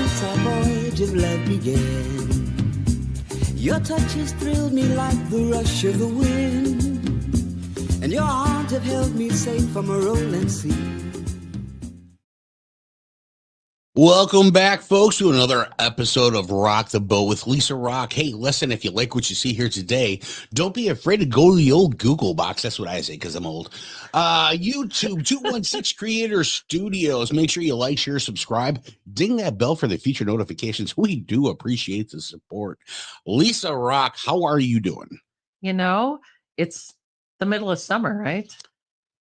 since our voyage of love began. Your touch has thrilled me like the rush of the wind, and your arms have held me safe from a rolling sea. Welcome back, folks, to another episode of Rock the Boat with Lisa Rock. Hey, listen, if you like what you see here today, don't be afraid to go to the old Google box. That's what I say because I'm old. YouTube, 216 Creator Studios. Make sure you like, share, subscribe. Ding that bell for the future notifications. We do appreciate the support. Lisa Rock, how are you doing? You know, it's the middle of summer, right?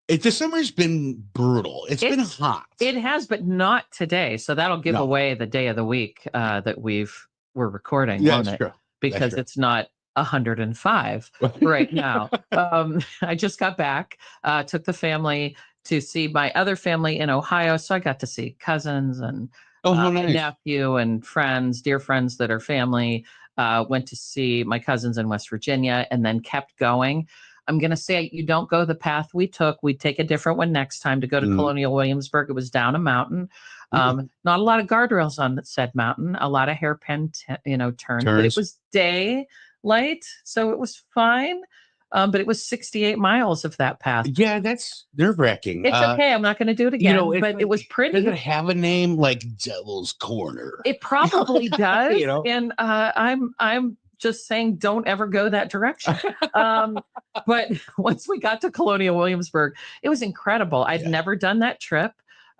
The summer's been brutal. It's been hot. It has, but not today. So that'll give away the day of the week that we're recording, won't it? True. Because it's not 105 right now. I just got back, took the family to see my other family in Ohio. So I got to see cousins and nice. nephew and friends, dear friends that are family. Went to see my cousins in West Virginia and then kept going. I'm going to say you don't go the path we took. We'd take a different one next time to go to Colonial Williamsburg. It was down a mountain. Not a lot of guardrails on said mountain, a lot of hairpin, turns. But it was daylight, so it was fine. But it was 68 miles of that path. Yeah, that's nerve-wracking. It's okay. I'm not going to do it again, but it was pretty. Does it have a name like Devil's Corner? It probably does. You know? And I'm just saying, don't ever go that direction. But once we got to Colonial Williamsburg, it was incredible. I'd never done that trip.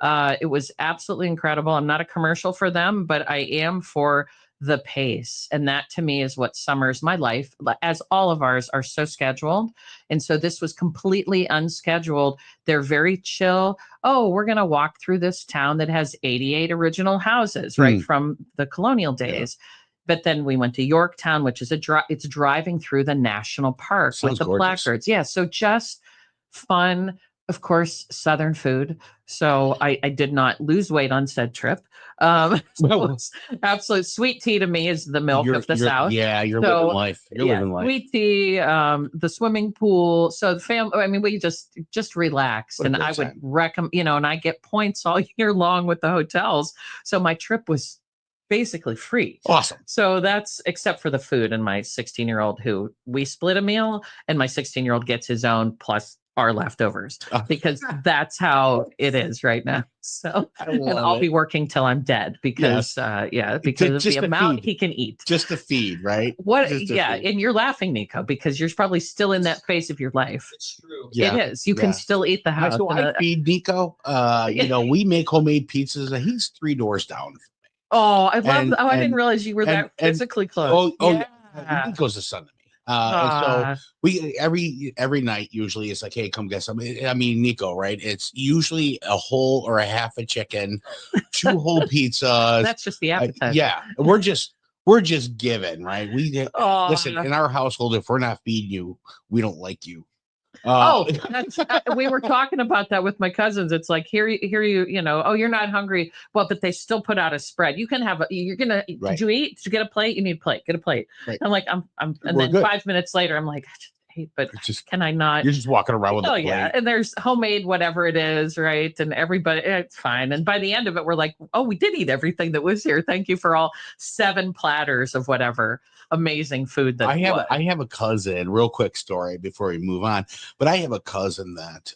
It was absolutely incredible. I'm not a commercial for them, but I am for the pace. And that to me is what summer's my life, as all of ours are so scheduled. And so this was completely unscheduled. They're very chill. Oh, we're going to walk through this town that has 88 original houses, right, from the colonial days. Yeah. But then we went to Yorktown, which is it's driving through the national park with the placards. Yeah. So just fun, of course, Southern food. So I did not lose weight on said trip. Absolute sweet tea to me is the milk of the South. Yeah. You're living life. Living life. Sweet tea, the swimming pool. So the family, I mean, we just relaxed, and I would recommend, and I get points all year long with the hotels. So my trip was basically free. Awesome. So that's, except for the food, and my 16-year-old who we split a meal, and my 16-year-old gets his own plus our leftovers, because that's how it is right now. So, and I'll be working till I'm dead because, because of the amount he can eat. Just to feed, right? Feed. And you're laughing, Nico, because you're probably still in that phase of your life. It's true. Yeah. It is. You can still eat the house. So I feed Nico. We make homemade pizzas, and he's 3 doors down. Oh, I love. I didn't realize you were that physically close. He goes to son to me. And so we every night usually it's like, hey, come get some. I mean, Nico, right? It's usually a whole or a half a chicken, 2 whole pizzas. That's just the appetizer. Yeah, we're just giving, right? We listen, in our household, if we're not feeding you, we don't like you. We were talking about that with my cousins. It's like, here you, you're not hungry. Well, but they still put out a spread. You can have did you eat? Did you get a plate? You need a plate. Get a plate. Right. I'm like, and then good. 5 minutes later, I'm like, but can I not? You're just walking around with a plate. Yeah. And there's homemade, whatever it is, right? And everybody, it's fine. And by the end of it, we're like, oh, we did eat everything that was here. Thank you for all 7 platters of whatever amazing food that I have a cousin, real quick story before we move on, but I have a cousin that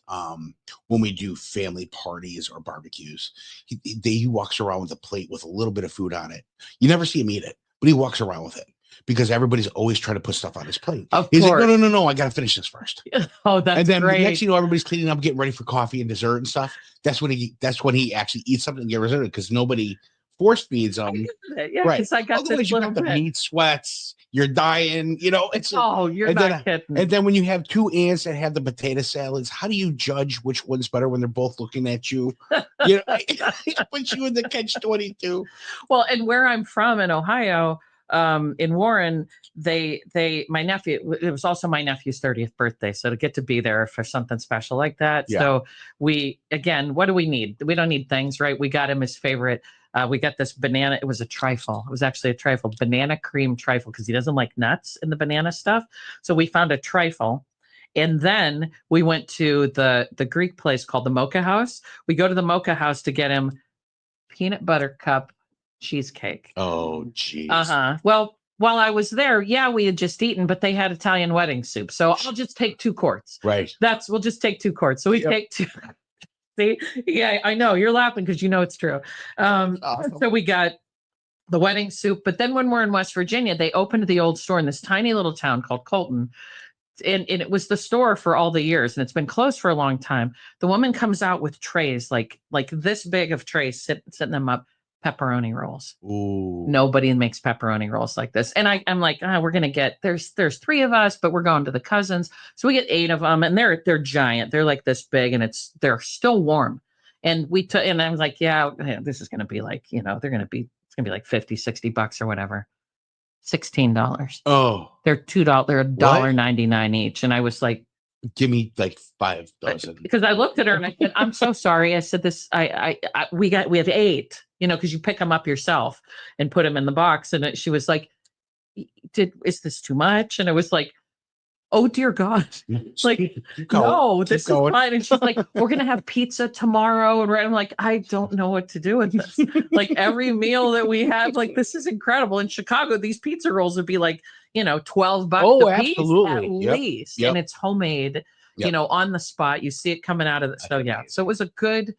when we do family parties or barbecues, he walks around with a plate with a little bit of food on it. You never see him eat it, but he walks around with it because everybody's always trying to put stuff on his plate. He's like, no, I got to finish this first. Oh, that's and then great. Next, everybody's cleaning up, getting ready for coffee and dessert and stuff. That's when he actually eats something and gets rid of it, because nobody force feeds them. Yeah, right. I got Otherwise, you have the meat sweats. You're dying. It's you're not kidding. And then when you have 2 aunts that have the potato salads, how do you judge which one's better when they're both looking at you? It puts you in the catch-22. Well, and where I'm from in Ohio, in Warren, my nephew, it was also my nephew's 30th birthday. So to get to be there for something special like that. Yeah. So what do we need? We don't need things, right? We got him his favorite. We got this banana. It was a trifle. It was actually a trifle, banana cream trifle, because he doesn't like nuts in the banana stuff. So we found a trifle. And then we went to the Greek place called the Mocha House. We go to the Mocha House to get him peanut butter cup cheesecake. Oh, geez. Well, while I was there, we had just eaten, but they had Italian wedding soup. So I'll just take 2 quarts. Right. We'll just take 2 quarts. So we take 2. See, yeah, I know you're laughing because you know it's true. Awesome. So we got the wedding soup, but then when we're in West Virginia, they opened the old store in this tiny little town called Colton. And it was the store for all the years, and it's been closed for a long time. The woman comes out with trays like this big of trays, setting them up, pepperoni rolls. Ooh. Nobody makes pepperoni rolls like this. And I'm like, we're gonna get there's 3 of us, but we're going to the cousins, so we get 8 of them, and they're giant. They're like this big, and they're still warm. And and I was like, this is gonna be like, it's gonna be like $50-$60 or whatever. $16. Oh, they're $2. They're $1.99 each. And I was like, give me like 5 dozen. Because I looked at her and I said, I'm so sorry. I said, we have 8, because you pick them up yourself and put them in the box. And she was like, is this too much? And I was like, oh dear God. Like, no, this is fine. And she's like, we're going to have pizza tomorrow. And I'm like, I don't know what to do with this. Like every meal that we have, like, this is incredible. In Chicago, these pizza rolls would be like, $12 a piece at least. Yep. And it's homemade, on the spot. You see it coming out of the, so yeah. So it was a good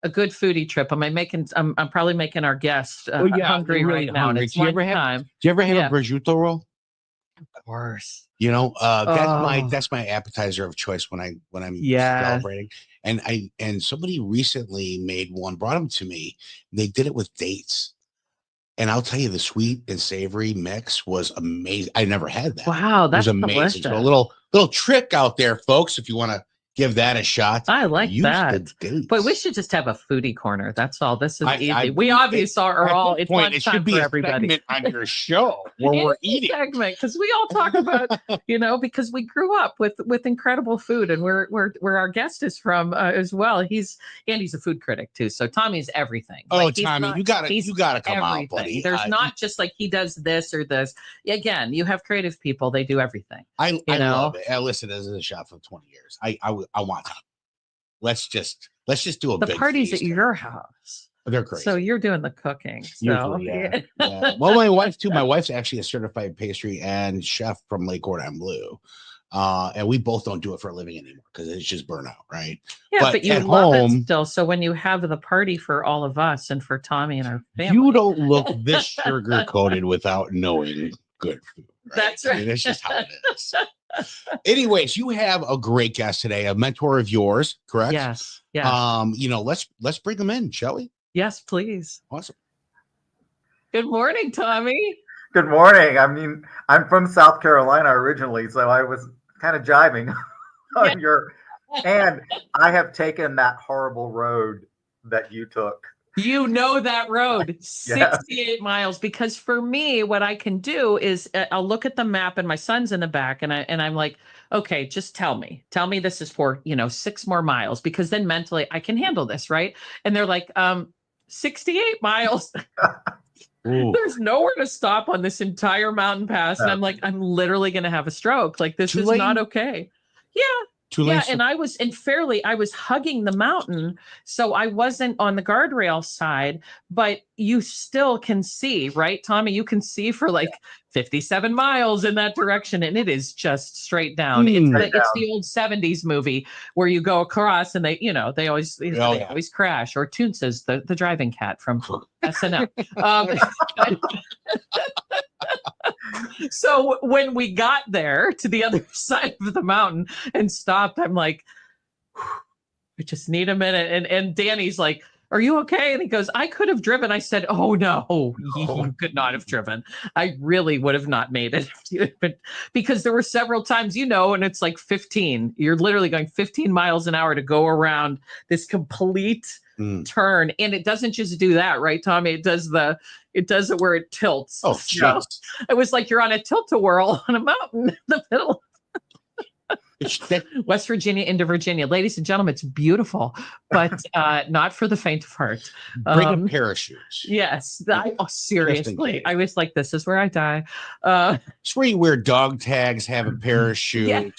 foodie trip. I'm probably making our guests hungry really right now. And it's do you ever have a prosciutto roll? Of course. That's my appetizer of choice when I'm celebrating. And somebody recently made one, brought them to me. They did it with dates. And I'll tell you, the sweet and savory mix was amazing. I never had that. Wow, that's amazing. Delicious. So a little trick out there, folks, if you want to give that a shot. I like that. But we should just have a foodie corner. That's all. This is easy. We obviously are all. It's one it time should be for everybody. Segment on your show where we're eating. Segment, because we all talk about, because we grew up with incredible food, and where our guest is from as well. Andy's a food critic too. So Tommy's everything. Oh, Tommy, you gotta come out, buddy. There's not just like he does this or this. Again, you have creative people. They do everything. I love it. Listen, as a chef for 20 years, I want to. Let's just do the big parties feast at your house. They're great. So you're doing the cooking. So usually, yeah. Well, my wife too. My wife's actually a certified pastry and chef from Lake Ordine Blue. And we both don't do it for a living anymore because it's just burnout, right? Yeah, but you love it still. So when you have the party for all of us and for Tommy and our family, you don't look this sugar coated without knowing good food. Right? That's right. I mean, that's just how it is. Anyways, you have a great guest today, a mentor of yours, correct? Yes. Yeah. Let's bring them in, shall we? Yes, please. Awesome. Good morning, Tommy. Good morning. I mean, I'm from South Carolina originally, so I was kind of jiving on and I have taken that horrible road that you took. You know that road, 68 miles, because for me, what I can do is I'll look at the map and my son's in the back and I'm like, okay, just tell me this is for, 6 more miles, because then mentally I can handle this. Right. And they're like, 68 miles. There's nowhere to stop on this entire mountain pass. And I'm like, I'm literally going to have a stroke. Like, this is not okay. Yeah. And I was hugging the mountain, so I wasn't on the guardrail side, but you still can see, right, Tommy? You can see for like 57 miles in that direction, and it is just straight down. It's the old 70s movie where you go across and they always crash. Or Toonces, the driving cat from SNL. So when we got there to the other side of the mountain and stopped, I'm like, I just need a minute. And Danny's like, are you okay? And he goes, I could have driven. I said, oh no, you could not have driven. I really would have not made it. Because there were several times, and it's like 15. You're literally going 15 miles an hour to go around this complete turn. And it doesn't just do that, right, Tommy? It does it where it tilts. Oh, so it was like you're on a tilt-a-whirl on a mountain in the middle. West Virginia into Virginia. Ladies and gentlemen, it's beautiful, but not for the faint of heart. Bring a parachute. Yes. Just in Seriously. case. I was like, this is where I die. It's where you wear dog tags, have a parachute.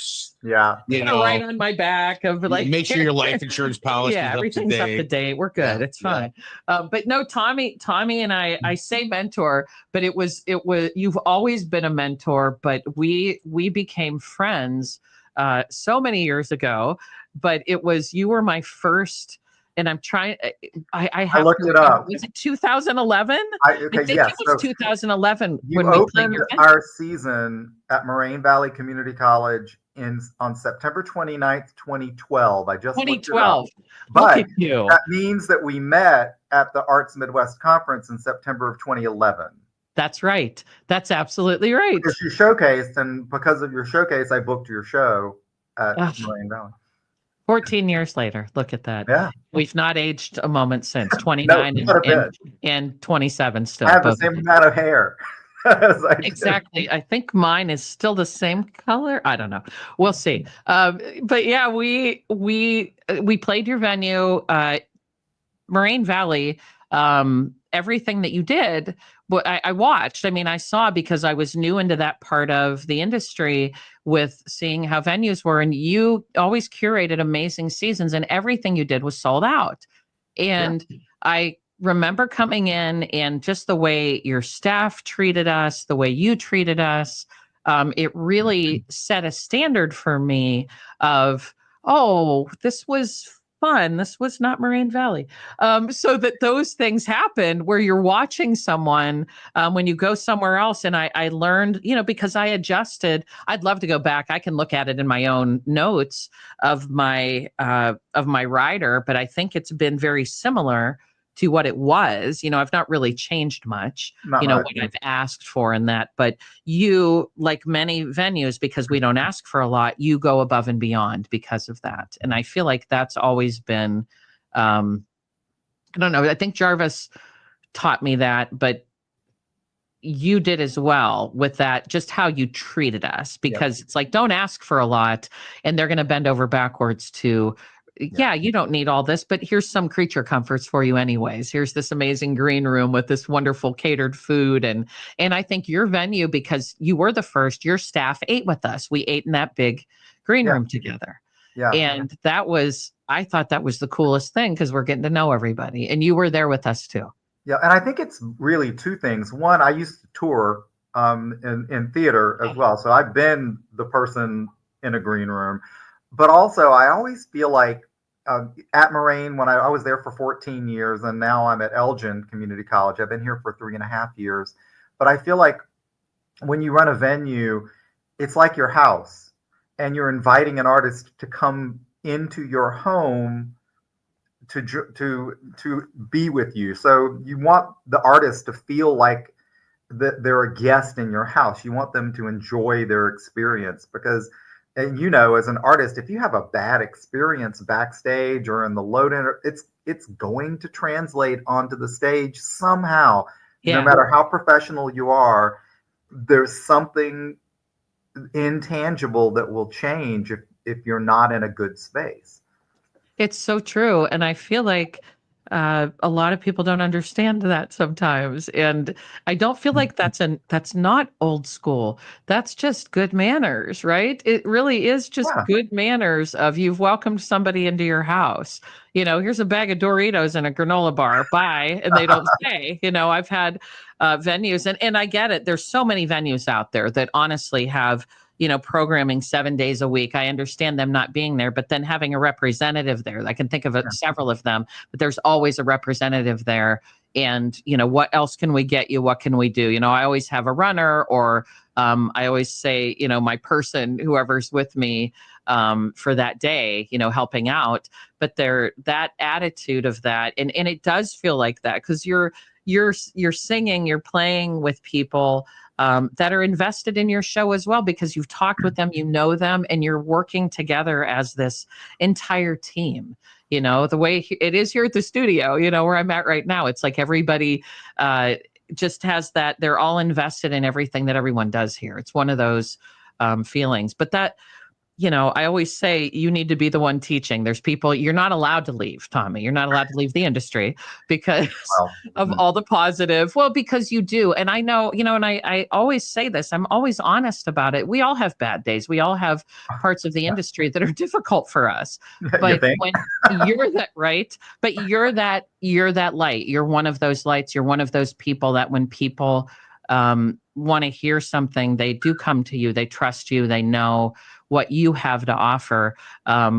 Yeah. You know, right on my back of like, make sure your life insurance policy is everything's up to date. We're good. Yeah, It's fine. But no, Tommy and I say mentor, but it was, you've always been a mentor, but we became friends so many years ago, but you were my first, and I'm trying, I looked it up. Was it 2011? I think yes. it was 2011 You when we played opened your our season at Moraine Valley Community College on September 29th, 2012. I just looked it up. 2012. But Look at you. that means that we met at the Arts Midwest Conference in September of 2011. That's right. That's absolutely right. Because you showcased, and because of your showcase, I booked your show at Moraine Valley. 14 years later, look at that. Yeah. We've not aged a moment since. 29 and 27 still. I have the same amount of hair. Exactly. I think mine is still the same color. I don't know. We'll see. But yeah, we played your venue, Moraine Valley. Everything that you did, but I watched. I mean, I saw, because I was new into that part of the industry, with seeing how venues were, and you always curated amazing seasons, and everything you did was sold out. And I remember coming in, and just the way your staff treated us, the way you treated us, it really set a standard for me of, oh, this was fun. This was not Moraine Valley. So that those things happened where you're watching someone when you go somewhere else. And I learned, because I adjusted. I'd love to go back. I can look at it in my own notes of my rider, but I think it's been very similar to what it was. I've not really changed much, what I've asked for in that. But you, like many venues, because we don't ask for a lot, you go above and beyond because of that. And I feel like that's always been, I don't know, I think Jarvis taught me that, but you did as well with that, just how you treated us, because it's like, don't ask for a lot and they're going to bend over backwards to, you don't need all this, but here's some creature comforts for you anyways. Here's this amazing green room with this wonderful catered food. And I think your venue, because you were the first, your staff ate with us. We ate in that big green room together. Yeah. And I thought that was the coolest thing, because we're getting to know everybody, and you were there with us too. Yeah. And I think it's really two things. One, I used to tour in theater as well. So I've been the person in a green room. But also, I always feel like at Moraine, when I was there for 14 years, and now I'm at Elgin Community College. I've been here for 3.5 years. But I feel like when you run a venue, it's like your house, and you're inviting an artist to come into your home to be with you. So you want the artist to feel like they're a guest in your house. You want them to enjoy their experience, because, and as an artist, if you have a bad experience backstage or in the load-in, it's going to translate onto the stage somehow. No matter how professional you are, there's something intangible that will change if you're not in a good space. It's so true. And I feel like a lot of people don't understand that sometimes. And I don't feel like that's not old school. That's just good manners, right? It really is just good manners of, you've welcomed somebody into your house. Here's a bag of Doritos and a granola bar. Bye. And they don't stay. I've had venues, and I get it. There's so many venues out there that honestly have programming 7 days a week. I understand them not being there, but then having a representative there, I can think of several of them, but there's always a representative there. And, what else can we get you? What can we do? I always have a runner, or I always say, my person, whoever's with me for that day, helping out. But that attitude of that, and it does feel like that, because you're singing, you're playing with people that are invested in your show as well, because you've talked with them, know them, and you're working together as this entire team. The way it is here at the studio, where I'm at right now, it's like everybody just has that, they're all invested in everything that everyone does here. It's one of those feelings. But I always say you need to be the one teaching. There's people, you're not allowed to leave, Tommy. You're not allowed to leave the industry because Well, of all the positive. Well, because you do. And I know, and I always say this, I'm always honest about it. We all have bad days. We all have parts of the industry that are difficult for us. you But think? when you're that right, but you're that light. You're one of those lights. You're one of those people that when people want to hear something, they do come to you. They trust you. They know what you have to offer,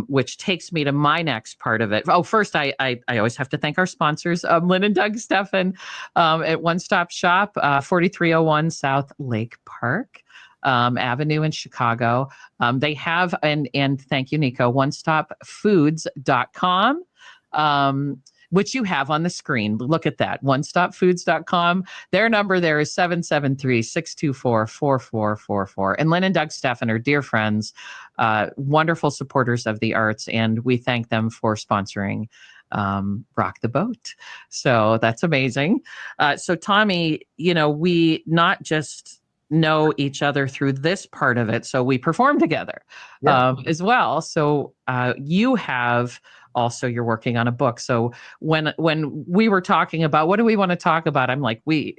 which takes me to my next part of it. Oh, first, I always have to thank our sponsors, Lynn and Doug Steffen at One Stop Shop, 4301 South Lake Park Avenue in Chicago. They have, and thank you, Nico, onestopfoods.com. Which you have on the screen. Look at that, onestopfoods.com. Their number there is 773-624-4444. And Lynn and Doug Steffen are dear friends, wonderful supporters of the arts, and we thank them for sponsoring Rock the Boat. So that's amazing. So Tommy, we not just know each other through this part of it, so we perform together as well. So you have also, you're working on a book. So when we were talking about what do we want to talk about, I'm like, we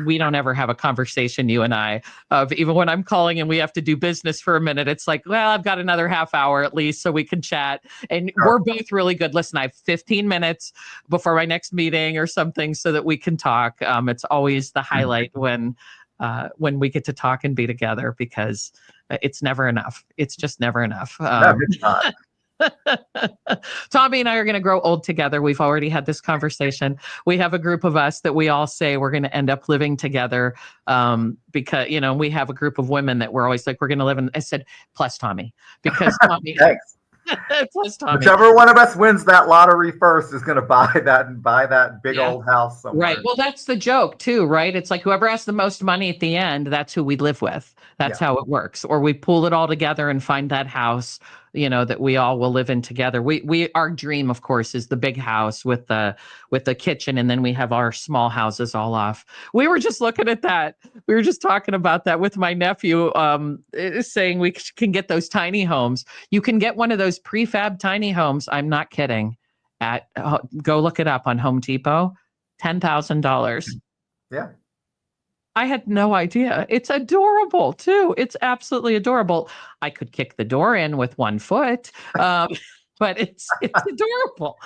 don't ever have a conversation, you and I, of even when I'm calling and we have to do business for a minute, it's like, well, I've got another half hour at least so we can chat. And we're both really good. Listen, I have 15 minutes before my next meeting or something so that we can talk. It's always the highlight when we get to talk and be together, because it's never enough. It's just never enough. No, it's not. Tommy and I are going to grow old together. We've already had this conversation. We have a group of us that we all say we're going to end up living together because, we have a group of women that we're always like, we're going to live in. I said, plus Tommy, because Tommy. Thanks. Plus Tommy. Whichever one of us wins that lottery first is going to buy that big old house somewhere. Right. Well, that's the joke too, right? It's like whoever has the most money at the end, that's who we live with. That's how it works. Or we pool it all together and find that house, that we all will live in together. Our dream, of course, is the big house with the kitchen, and then we have our small houses all off. We were just looking at that. We were just talking about that with my nephew, saying we can get those tiny homes. You can get one of those prefab tiny homes. I'm not kidding. Go look it up on Home Depot, $10,000. Yeah. I had no idea. It's adorable too. It's absolutely adorable. I could kick the door in with 1 foot, but it's adorable.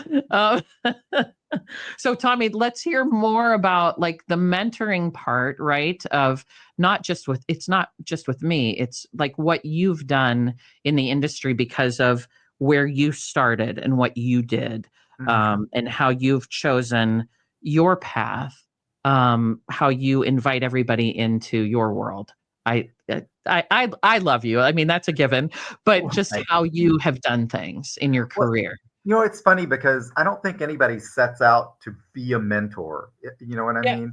So Tommy, let's hear more about like the mentoring part, right? Of it's not just with me. It's like what you've done in the industry because of where you started and what you did, and how you've chosen your path. How you invite everybody into your world. I love you. I mean, that's a given, but just how you have done things in your career. It's funny because I don't think anybody sets out to be a mentor. You know what I mean?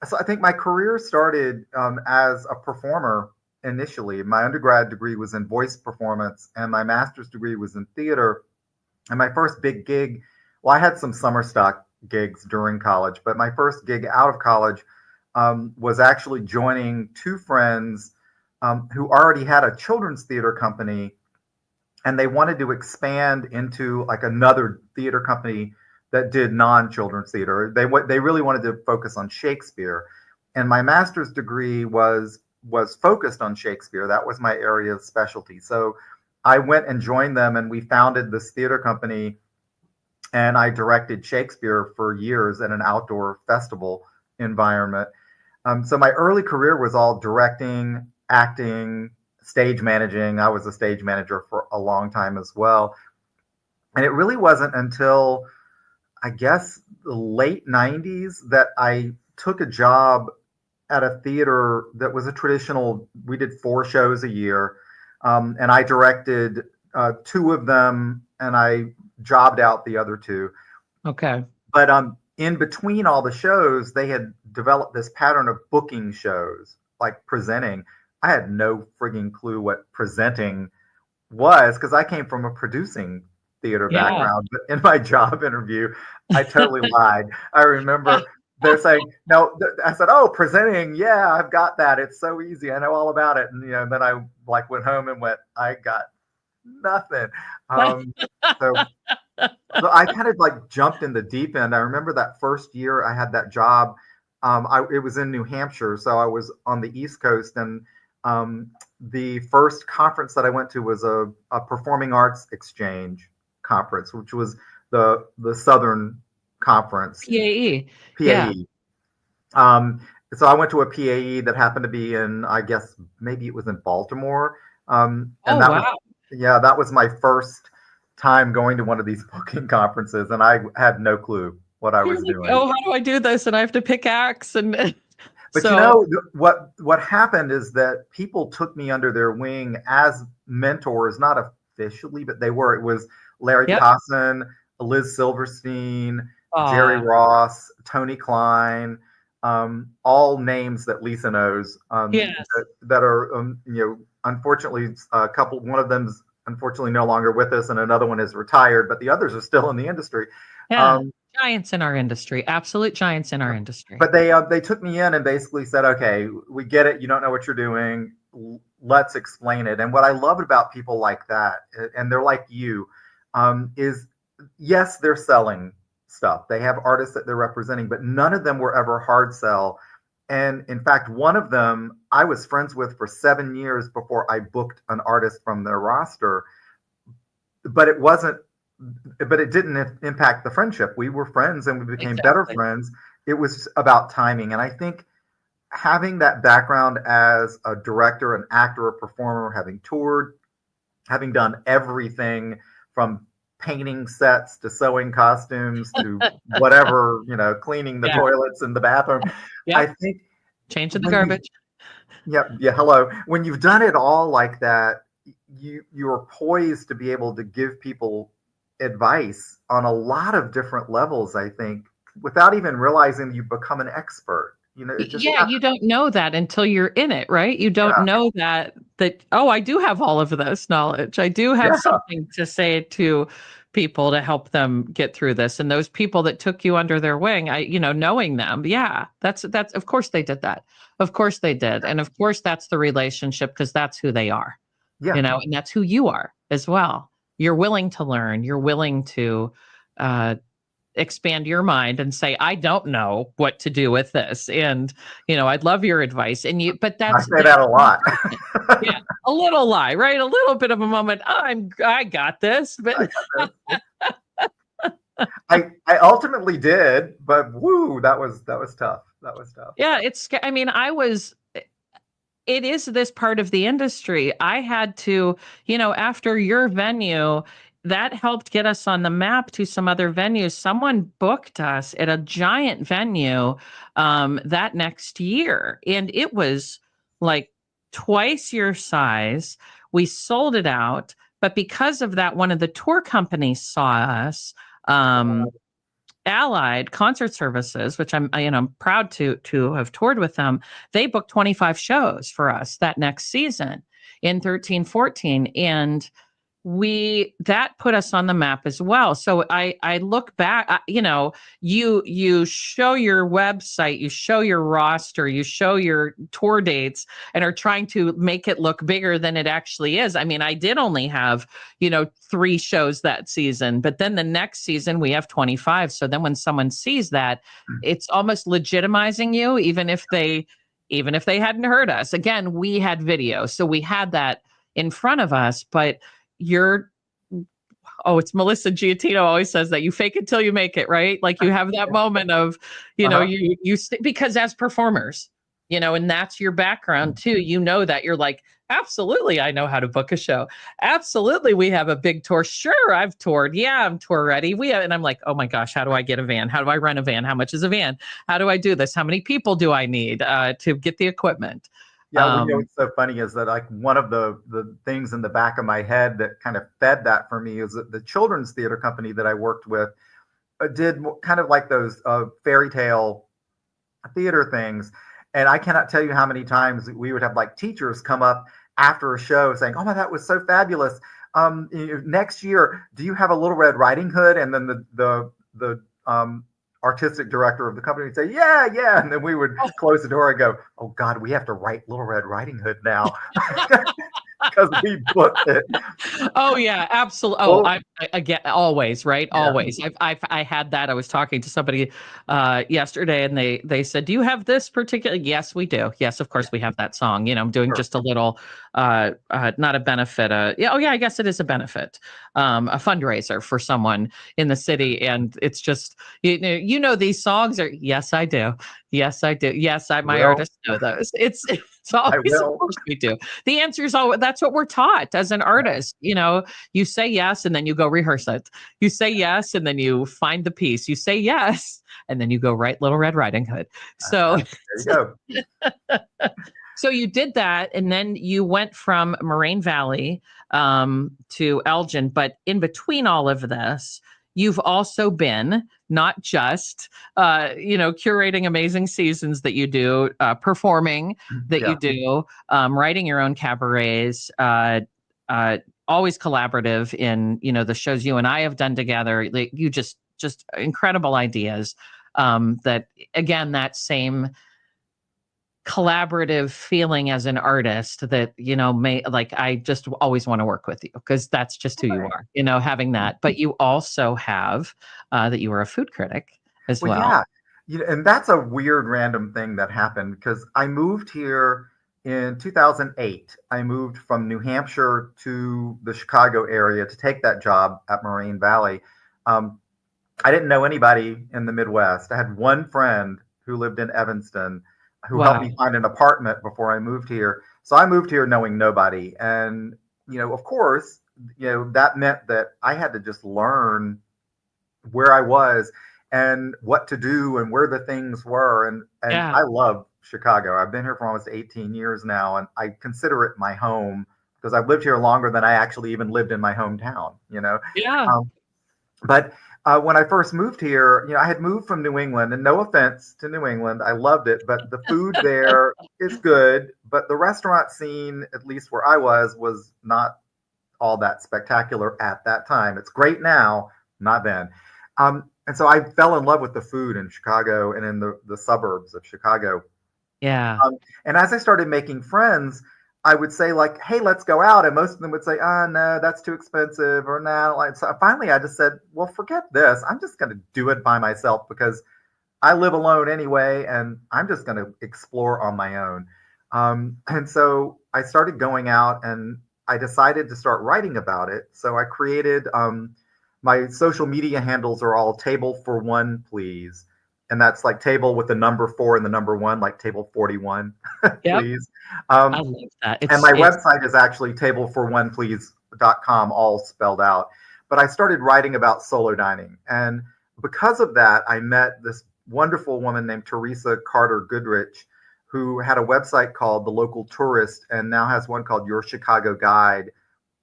So I think my career started as a performer initially. My undergrad degree was in voice performance and my master's degree was in theater. And my first big gig, I had some summer stock gigs during college, but my first gig out of college was actually joining 2 friends who already had a children's theater company, and they wanted to expand into like another theater company that did non-children's theater. They really wanted to focus on Shakespeare, and my master's degree was focused on Shakespeare. That was my area of specialty. So I went and joined them, and we founded this theater company. And I directed Shakespeare for years at an outdoor festival environment. So my early career was all directing, acting, stage managing. I was a stage manager for a long time as well. And it really wasn't until, I guess, the late 90s that I took a job at a theater that was a traditional, we did 4 shows a year. And I directed 2 of them, and I jobbed out the other 2. Okay. But in between all the shows, they had developed this pattern of booking shows, like presenting. I had no frigging clue what presenting was because I came from a producing theater background. But in my job interview, I totally lied. I remember they're saying, no, I said, oh, presenting. Yeah, I've got that. It's so easy. I know all about it. And, then I like went home and went, I got nothing. So I kind of like jumped in the deep end. I remember that first year I had that job. It was in New Hampshire. So I was on the East Coast, and the first conference that I went to was a performing arts exchange conference, which was the Southern Conference. PAE. PAE. Yeah. So I went to a PAE that happened to be in, I guess maybe it was in Baltimore. And wow. That was my first time going to one of these booking conferences, and I had no clue what I was doing. Oh, how do I do this? And I have to pick acts and. But what happened is that people took me under their wing as mentors, not officially, but they were. It was Larry Cosson, Liz Silverstein, Jerry Ross, Tony Klein, all names that Lisa knows. That are unfortunately one of them's unfortunately no longer with us, and another one is retired, but the others are still in the industry. Yeah. Giants in our industry, absolute giants in our industry. But they took me in and basically said, okay, we get it. You don't know what you're doing. Let's explain it. And what I love about people like that, and they're like you, is yes, they're selling stuff. They have artists that they're representing, but none of them were ever hard sell. And in fact, one of them I was friends with for 7 years before I booked an artist from their roster. But it didn't impact the friendship. We were friends and we became better friends. It was about timing. And I think having that background as a director, an actor, a performer, having toured, having done everything from painting sets to sewing costumes to whatever, cleaning the toilets in the bathroom. I think changing the garbage. Hello. When you've done it all like that, you're poised to be able to give people advice on a lot of different levels, I think, without even realizing you become an expert. You don't know that until you're in it, right? You don't know that I do have all of this knowledge. I do have something to say to people to help them get through this. And those people that took you under their wing, knowing them, that's of course they did that. Of course they did. And of course that's the relationship, because that's who they are. And that's who you are as well. You're willing to learn. You're willing to expand your mind and say, I don't know what to do with this. And, I'd love your advice. And I say that a lot. A little lie, right? A little bit of a moment. I got this, but I ultimately did, but that was tough. That was tough. Yeah. It is this part of the industry. I had to, after your venue, that helped get us on the map to some other venues. Someone booked us at a giant venue that next year. And it was like twice your size. We sold it out. But because of that, one of the tour companies saw us. Allied Concert Services, which I'm proud to have toured with them. They booked 25 shows for us that next season in 13-14, and that put us on the map as well. So I look back, you show your website, you show your roster, you show your tour dates, and are trying to make it look bigger than it actually is. I mean, I did only have, 3 shows that season, but then the next season we have 25. So then when someone sees that, it's almost legitimizing you, even if they hadn't heard us. Again, we had video, so we had that in front of us, but it's Melissa Giattino always says that you fake it till you make it, right? Like you have that moment of, because as performers, and that's your background too, that you're like, absolutely, I know how to book a show. Absolutely. We have a big tour. Sure. I've toured. Yeah. I'm tour ready. And I'm like, oh my gosh, how do I get a van? How do I rent a van? How much is a van? How do I do this? How many people do I need to get the equipment? Yeah, what's so funny is that like one of the things in the back of my head that kind of fed that for me is that the children's theater company that I worked with did kind of like those fairy tale theater things. And I cannot tell you how many times we would have like teachers come up after a show saying, oh, that was so fabulous. Next year, do you have a Little Red Riding Hood? And then the artistic director of the company would say, yeah, yeah. And then we would close the door and go, oh God, we have to write Little Red Riding Hood now because we booked it. Oh yeah, absolutely. Oh, I again, always, right? Yeah. Always. I had that. I was talking to somebody yesterday, and they said, "Do you have this particular?" Yes, we do. Yes, of course we have that song. You know, I'm doing Sure. just a little, not a benefit. Yeah. Oh yeah, I guess it is a benefit, a fundraiser for someone in the city, and it's just you know these songs are. Yes, I do. Yes, I do. Yes, my Well, artists know those. It's always, of will. course we do. The answer is always, that's what we're taught as an artist. You know, you say yes and then you go rehearse it. You say yes and then you find the piece. You say yes and then you go write Little Red Riding Hood. So, There you go. so you did that, and then you went from Moraine Valley to Elgin. But in between all of this, you've also been not just, curating amazing seasons that you do, performing that you do, writing your own cabarets, always collaborative in, the shows you and I have done together. Like, you just incredible ideas. That again, that same collaborative feeling as an artist that I just always want to work with you because that's just who you are, having that. But you also have that you were a food critic as well. Yeah, and that's a weird random thing that happened because I moved here in 2008. I moved from New Hampshire to the Chicago area to take that job at Moraine Valley. I didn't know anybody in the Midwest. I had one friend who lived in Evanston who helped me find an apartment before I moved here. So I moved here knowing nobody. And, of course, that meant that I had to just learn where I was and what to do and where the things were. And I love Chicago. I've been here for almost 18 years now, and I consider it my home because I've lived here longer than I actually even lived in my hometown, Yeah. But when I first moved here, I had moved from New England, and no offense to New England, I loved it, but the food there is good, but the restaurant scene, at least where I was not all that spectacular at that time. It's great now, not then. And so I fell in love with the food in Chicago and in the suburbs of Chicago. Yeah. And as I started making friends, I would say, like, hey, let's go out. And most of them would say, oh, no, that's too expensive. Or no. So finally, I just said, well, forget this. I'm just going to do it by myself because I live alone anyway. And I'm just going to explore on my own. And so I started going out and I decided to start writing about it. So I created my social media handles are all Table for One, Please. And that's like table with the number 4 and the number 1, like table 41, please. I love that. And my website is actually tableforoneplease.com, all spelled out. But I started writing about solo dining. And because of that, I met this wonderful woman named Teresa Carter Goodrich, who had a website called The Local Tourist and now has one called Your Chicago Guide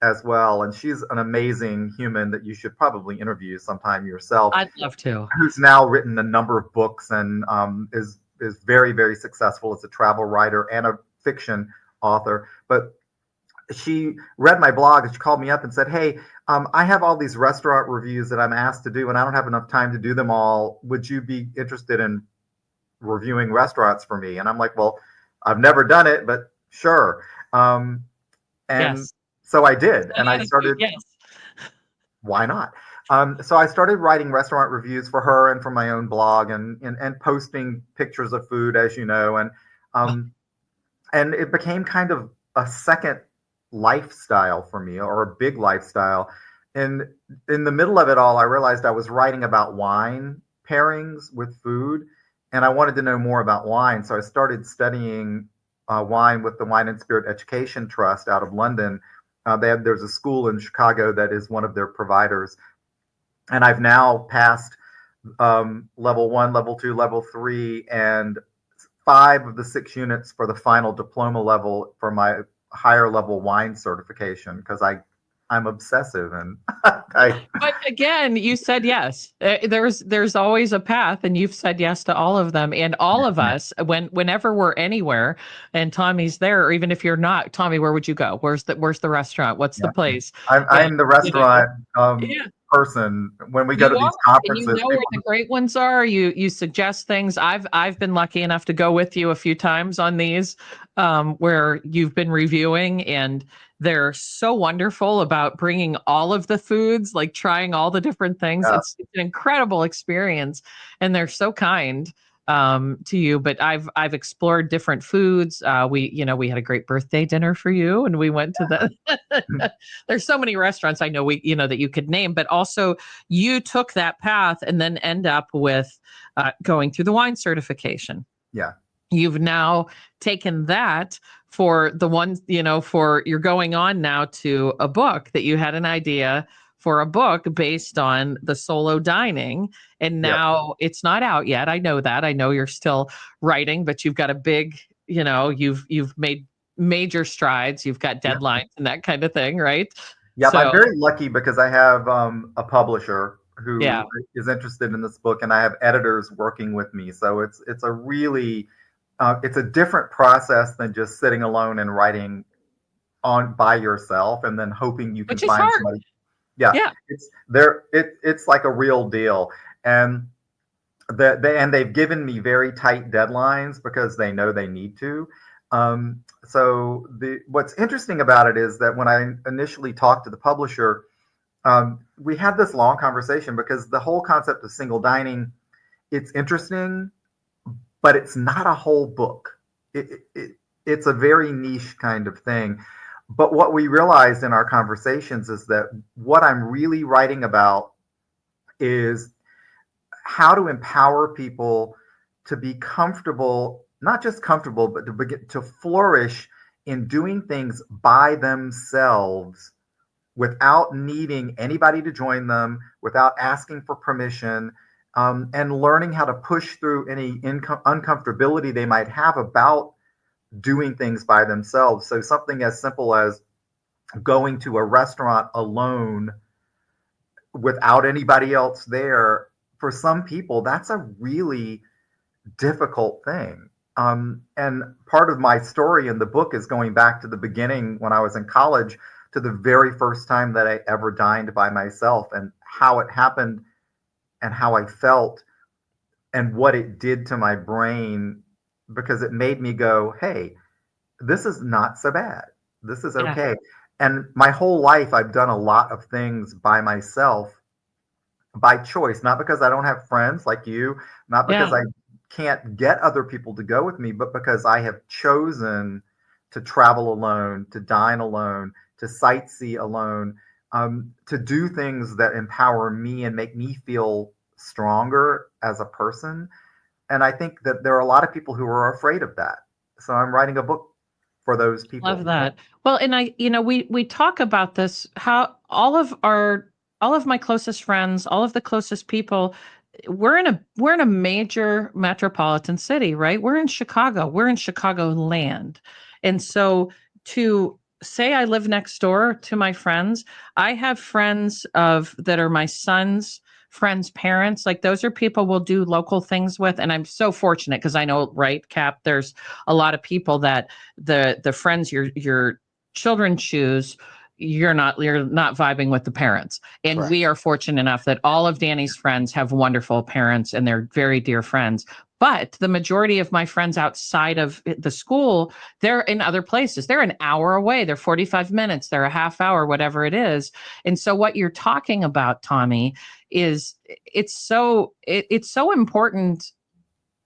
as well. And she's an amazing human that you should probably interview sometime yourself. I'd love to. Who's now written a number of books and is very, very successful as a travel writer and a fiction author. But she read my blog and she called me up and said, hey, I have all these restaurant reviews that I'm asked to do and I don't have enough time to do them all. Would you be interested in reviewing restaurants for me? And I'm like, well, I've never done it, but sure. Yes. So I did, and I started. Yes. Why not? So I started writing restaurant reviews for her and for my own blog, and posting pictures of food, as you know, and it became kind of a second lifestyle for me, or a big lifestyle. And in the middle of it all, I realized I was writing about wine pairings with food, and I wanted to know more about wine. So I started studying wine with the Wine and Spirit Education Trust out of London. There's a school in Chicago that is one of their providers. And I've now passed level 1, level 2, level 3, and 5 of the 6 units for the final diploma level for my higher level wine certification because I'm obsessive and But again, you said yes. There's always a path, and you've said yes to all of them. And all of us, whenever we're anywhere, and Tommy's there, or even if you're not, Tommy, where would you go? Where's the restaurant? What's the place? I'm the restaurant person when we go to these And you conferences. know where the great ones are. You suggest things. I've been lucky enough to go with you a few times on these, where you've been reviewing, and they're so wonderful about bringing all of the foods, like trying all the different things. Yeah. It's an incredible experience, and they're so kind to you. But I've explored different foods. We had a great birthday dinner for you, and we went to the there's so many restaurants I know that you could name, but also you took that path and then end up with going through the wine certification. Yeah. You've now taken that for the one, for you're going on now to a book that you had an idea for a book based on the solo dining. And now it's not out yet. I know that. I know you're still writing, but you've got a big, you've made major strides. You've got deadlines and that kind of thing, right? Yeah, So, I'm very lucky because I have a publisher who is interested in this book, and I have editors working with me. So it's a really it's a different process than just sitting alone and writing by yourself and then hoping you can find somebody. Yeah. It's like a real deal, and they've given me very tight deadlines because they know they need to. So what's interesting about it is that when I initially talked to the publisher, we had this long conversation because the whole concept of single dining, it's interesting, but it's not a whole book. It's a very niche kind of thing. But what we realized in our conversations is that what I'm really writing about is how to empower people to be comfortable, not just comfortable, but to flourish in doing things by themselves without needing anybody to join them, without asking for permission, and learning how to push through any uncomfortability they might have about doing things by themselves. So something as simple as going to a restaurant alone without anybody else there, for some people, that's a really difficult thing. And part of my story in the book is going back to the beginning when I was in college, to the very first time that I ever dined by myself, and how it happened and how I felt and what it did to my brain, because it made me go, hey, this is not so bad. This is okay. And my whole life, I've done a lot of things by myself by choice, not because I don't have friends like you, not because I can't get other people to go with me, but because I have chosen to travel alone, to dine alone, to sightsee alone, to do things that empower me and make me feel stronger as a person. And I think that there are a lot of people who are afraid of that. So I'm writing a book for those people. Love that. Well, and we talk about this, how all of my closest friends, all of the closest people, we're in a major metropolitan city, right? We're in Chicago. We're in Chicagoland. And so to say I live next door to my friends, I have friends that are my son's friends' parents. Like, those are people we'll do local things with. And I'm so fortunate because I know, right, Cap, there's a lot of people that the friends your children choose, you're not vibing with the parents. And Correct. we are fortunate enough that all of Danny's friends have wonderful parents and they're very dear friends. But the majority of my friends outside of the school, they're in other places. They're an hour away. They're 45 minutes. They're a half hour, whatever it is. And so what you're talking about, Tommy, is it's so important,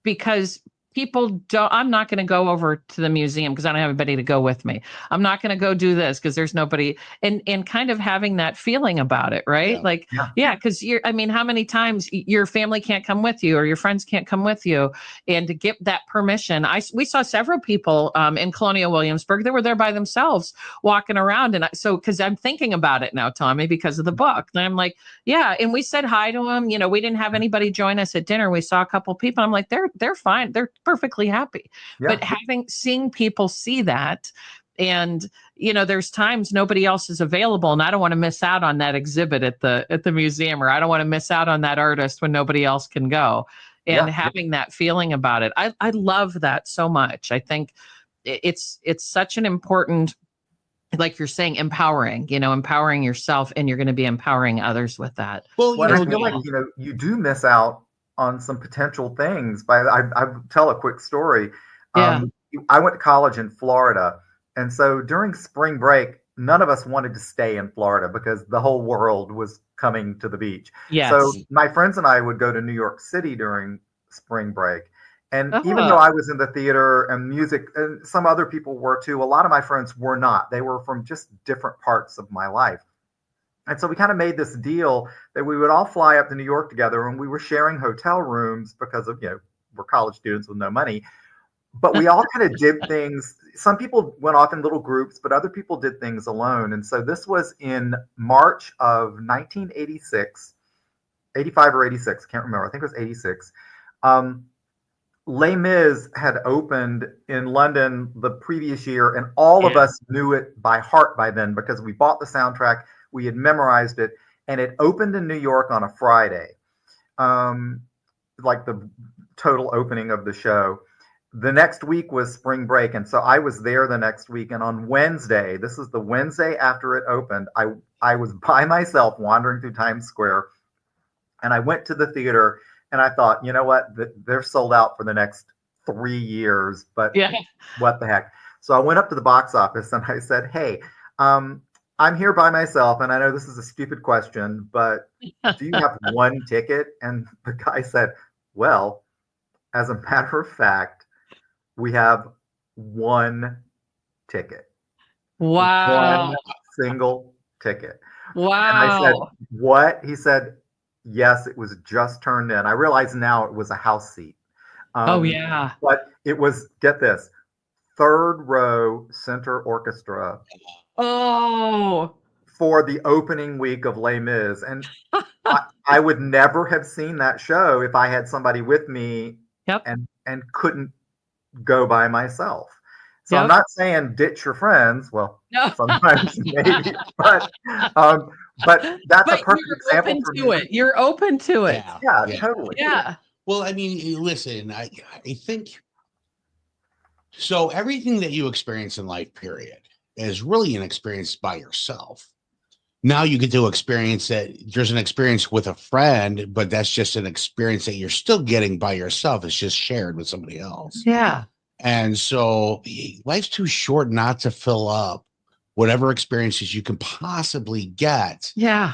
because I'm not going to go over to the museum because I don't have anybody to go with me. I'm not going to go do this because there's nobody, and kind of having that feeling about it, right? Because how many times your family can't come with you or your friends can't come with you, and to get that permission. We saw several people in Colonial Williamsburg that were there by themselves walking around. And because I'm thinking about it now, Tommy, because of the book. And I'm like, yeah. And we said hi to them. We didn't have anybody join us at dinner. We saw a couple people. I'm like, they're fine. They're perfectly happy. But seeing people see that, and there's times nobody else is available, and I don't want to miss out on that exhibit at the museum, or I don't want to miss out on that artist when nobody else can go, and having that feeling about it. I love that so much. I think it's such an important like you're saying, empowering, empowering yourself, and you're going to be empowering others with that. Well, Well, I feel like, you do miss out on some potential things. I tell a quick story. Yeah. I went to college in Florida. And so during spring break, none of us wanted to stay in Florida because the whole world was coming to the beach. Yes. So my friends and I would go to New York City during spring break. And even Oh. though I was in the theater and music, and some other people were too, a lot of my friends were not. They were from just different parts of my life. And so we kind of made this deal that we would all fly up to New York together, and we were sharing hotel rooms because of, we're college students with no money. But we all kind of did things. Some people went off in little groups, but other people did things alone. And so this was in March of 1986, 85 or 86. I can't remember. I think it was 86. Les Mis had opened in London the previous year, and all of us knew it by heart by then because we bought the soundtrack, we had memorized it, and it opened in New York on a Friday, like the total opening of the show. The next week was spring break, and so I was there the next week. And on Wednesday, this is the Wednesday after it opened, I was by myself wandering through Times Square, and I went to the theater. And I thought, you know what? They're sold out for the next 3 years, but what the heck? So I went up to the box office and I said, hey, I'm here by myself. And I know this is a stupid question, but do you have one ticket? And the guy said, well, as a matter of fact, we have one ticket. Wow. One single ticket. Wow. And I said, what? He said, yes, it was just turned in. I realize now it was a house seat. Oh, yeah. But it was, get this, third row center orchestra. Oh. For the opening week of Les Mis. And I would never have seen that show if I had somebody with me and couldn't go by myself. So I'm not saying ditch your friends. Well, sometimes maybe, but that's a perfect example for me. You're open to it. Yeah, totally. Yeah. Well, I mean, listen, I think so. Everything that you experience in life, period, is really an experience by yourself. Now you get to experience that there's an experience with a friend, but that's just an experience that you're still getting by yourself. It's just shared with somebody else. Yeah. And so life's too short not to fill up whatever experiences you can possibly get. Yeah.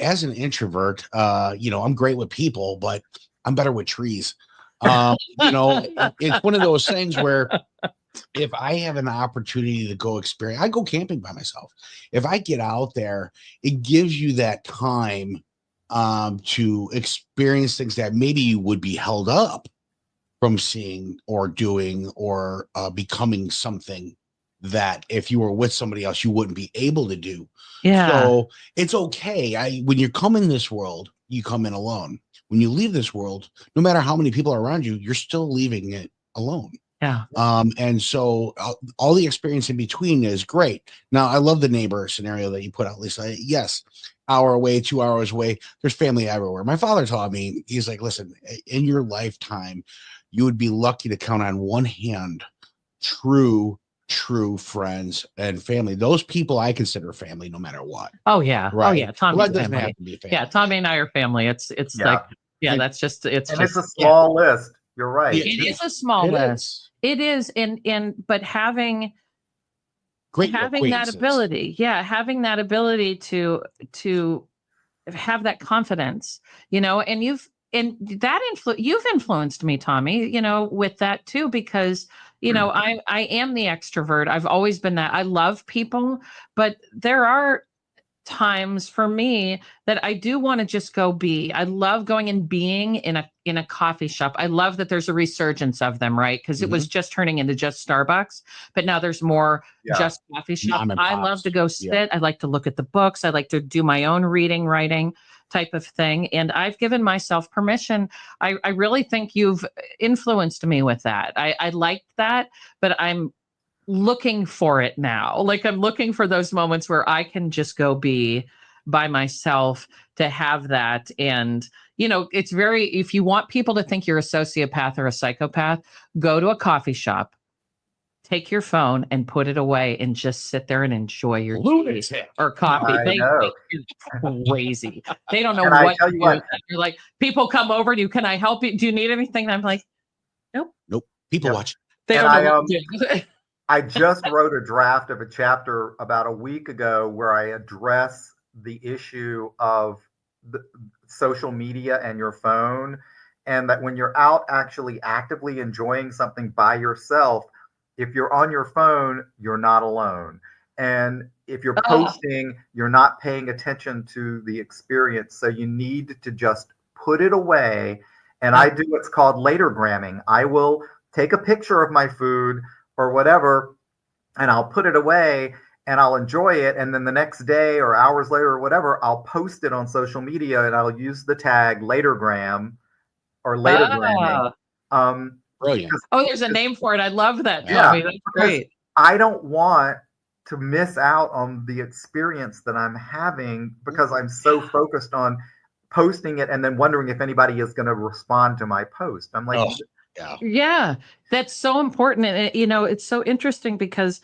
As an introvert, I'm great with people, but I'm better with trees. It's one of those things where if I have an opportunity to go experience, I go camping by myself. If I get out there, it gives you that time to experience things that maybe you would be held up from seeing or doing or becoming something that if you were with somebody else, you wouldn't be able to do. Yeah. So it's okay. When you come in this world, you come in alone. When you leave this world, no matter how many people are around you, you're still leaving it alone. Yeah. And so all the experience in between is great. Now, I love the neighbor scenario that you put out, Lisa. Yes, hour away, 2 hours away, there's family everywhere. My father taught me, he's like, listen, in your lifetime, you would be lucky to count on one hand true friends and family. Those people I consider family no matter what. Oh, yeah. Right. Oh, yeah. Tommy's Well, doesn't family. have to be family. Yeah. Tommy and I are family. It's like, that's just, it's a small list. You're right. It is a small list. It is. But having that ability, having that ability to have that confidence, and you've influenced me, Tommy, with that too, because, I am the extrovert. I've always been that. I love people, but there are times for me that I do want to just go be. I love going and being in a coffee shop. I love that there's a resurgence of them, right? Because it was just turning into just Starbucks, but now there's more just coffee shop. I love to go sit. Yeah. I like to look at the books. I like to do my own reading, writing type of thing. And I've given myself permission. I really think you've influenced me with that. I liked that, but I'm looking for it now. Like I'm looking for those moments where I can just go be by myself to have that. And, it's if you want people to think you're a sociopath or a psychopath, go to a coffee shop, take your phone and put it away and just sit there and enjoy your tea Lunatic. or coffee. I They know. are crazy. They don't know And I what tell to you do what, with that. You're like, people come over to you. Can I help you? Do you need anything? And I'm like, nope. Nope. People Yep. watch. They And don't know what to do. I just wrote a draft of a chapter about a week ago where I address the issue of the social media and your phone, and that when you're out actually actively enjoying something by yourself, if you're on your phone, you're not alone. And if you're posting, you're not paying attention to the experience. So you need to just put it away. And I do what's called later gramming. I will take a picture of my food or whatever, and I'll put it away and I'll enjoy it. And then the next day or hours later or whatever, I'll post it on social media and I'll use the tag latergram or latergramming. Brilliant. Oh, there's a name for it. I love that, Yeah, Tommy. That's great. I don't want to miss out on the experience that I'm having because I'm so focused on posting it and then wondering if anybody is going to respond to my post. I'm like, Yeah, that's so important. And it's so interesting because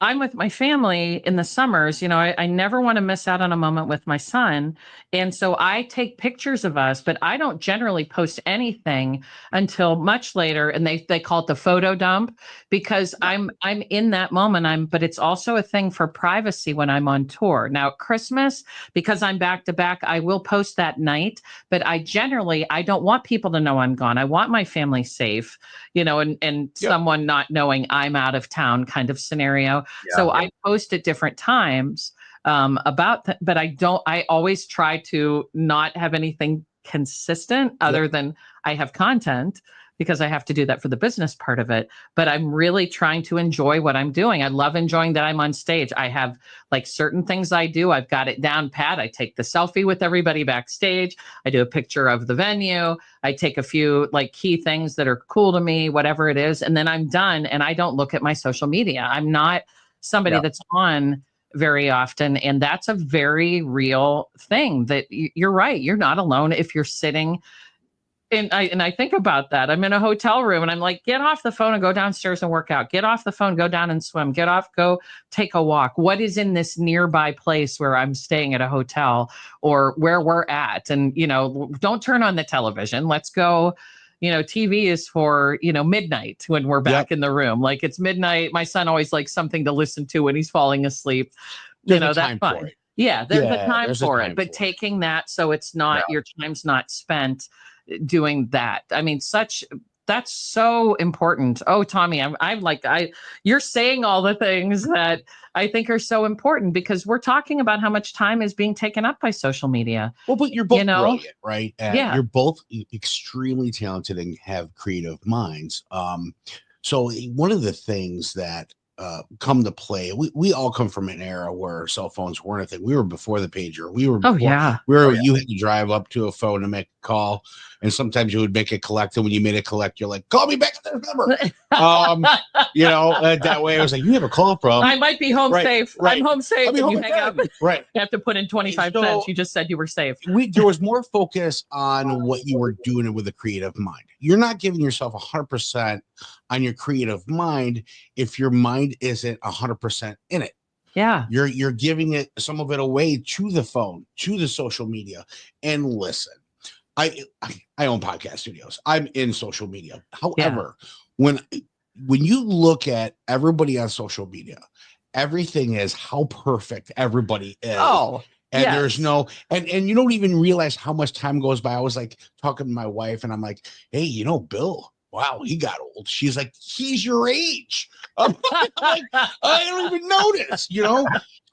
I'm with my family in the summers. I never want to miss out on a moment with my son. And so I take pictures of us, but I don't generally post anything until much later. And they call it the photo dump because I'm in that moment. But it's also a thing for privacy when I'm on tour. Now, at Christmas, because I'm back to back, I will post that night, but I don't want people to know I'm gone. I want my family safe, and someone not knowing I'm out of town kind of scenario. So I post at different times but I always try to not have anything consistent other than I have content because I have to do that for the business part of it. But I'm really trying to enjoy what I'm doing. I love enjoying that I'm on stage. I have like certain things I do. I've got it down pat. I take the selfie with everybody backstage. I do a picture of the venue. I take a few like key things that are cool to me, whatever it is. And then I'm done. And I don't look at my social media. I'm not somebody that's on very often. And that's a very real thing that you're right. You're not alone if you're sitting. And I think about that. I'm in a hotel room and I'm like, get off the phone and go downstairs and work out. Get off the phone, go down and swim. Go take a walk. What is in this nearby place where I'm staying at a hotel or where we're at? And, don't turn on the television. Let's go. TV is for, midnight when we're back in the room. Like it's midnight. My son always likes something to listen to when he's falling asleep. That's fine. Yeah, there's a time for it. But taking that so it's not your time's not spent doing that. I mean, that's so important. Oh, Tommy, I'm like, you're saying all the things that I think are so important because we're talking about how much time is being taken up by social media. Well, but you're both brilliant, right? You're both extremely talented and have creative minds. So one of the things that come to play, we all come from an era where cell phones weren't a thing. We were before the pager. We were before, you had to drive up to a phone to make a call, and sometimes you would make a collect, and when you made a collect, you're like, call me back at this number. That way I was like, you have a call from, I might be home safe. I'm home safe. I mean, and you hang up. Right. You have to put in 25 cents. You just said you were safe. There was more focus on what you were doing with a creative mind. You're not giving yourself 100% on your creative mind if your mind isn't 100% in it. Yeah. You're giving it some of it away to the phone, to the social media. And listen, I own podcast studios. I'm in social media. However, when you look at everybody on social media, everything is how perfect everybody is. Oh, and there's no, and you don't even realize how much time goes by. I was like talking to my wife and I'm like, hey, Bill, wow, he got old. She's like, he's your age. I'm like, I don't even notice,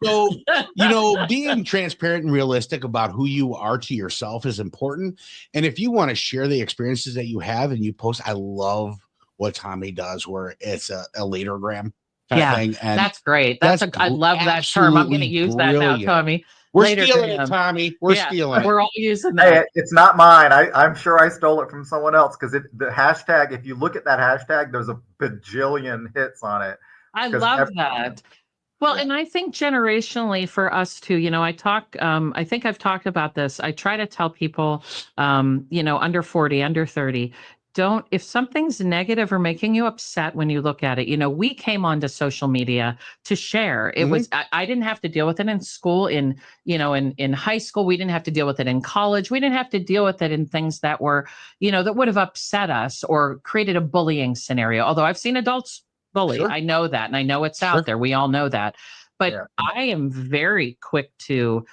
So, being transparent and realistic about who you are to yourself is important. And if you want to share the experiences that you have and you post, I love what Tommy does where it's a latergram thing. And that's great. I love that term. I'm going to use that now, Tommy. We're stealing it, Tommy. We're stealing it. We're all using that. Hey, it's not mine. I'm sure I stole it from someone else because the hashtag, if you look at that hashtag, there's a bajillion hits on it. I love that. Well, and I think generationally for us too, I think I've talked about this. I try to tell people, under 40, under 30, if something's negative or making you upset when you look at it, we came onto social media to share. It was, I didn't have to deal with it in school, in high school. We didn't have to deal with it in college. We didn't have to deal with it in things that were, that would have upset us or created a bullying scenario. Although I've seen adults bully. Sure. I know that. And I know it's Sure. out there. We all know that. But Yeah. I am very quick to,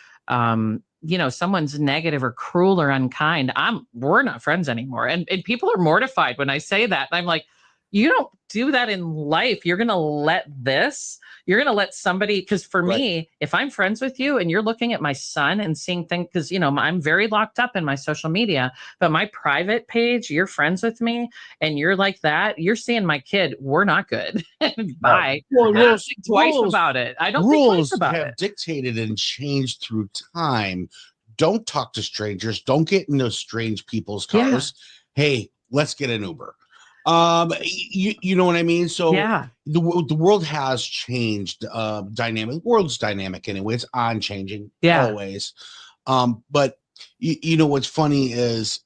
someone's negative or cruel or unkind, we're not friends anymore. And people are mortified when I say that. And I'm like, you don't do that in life. You're going to let somebody, because for me, if I'm friends with you and you're looking at my son and seeing things, because, I'm very locked up in my social media, but my private page, you're friends with me and you're like that, you're seeing my kid, we're not good. Bye. Well, I don't think twice about it. I don't think twice about have it. dictated and changed through time. Don't talk to strangers. Don't get into strange people's cars. Hey, let's get an Uber. You know what I mean? So the world has changed. Dynamic. World's dynamic anyway. It's on changing always. But you know what's funny is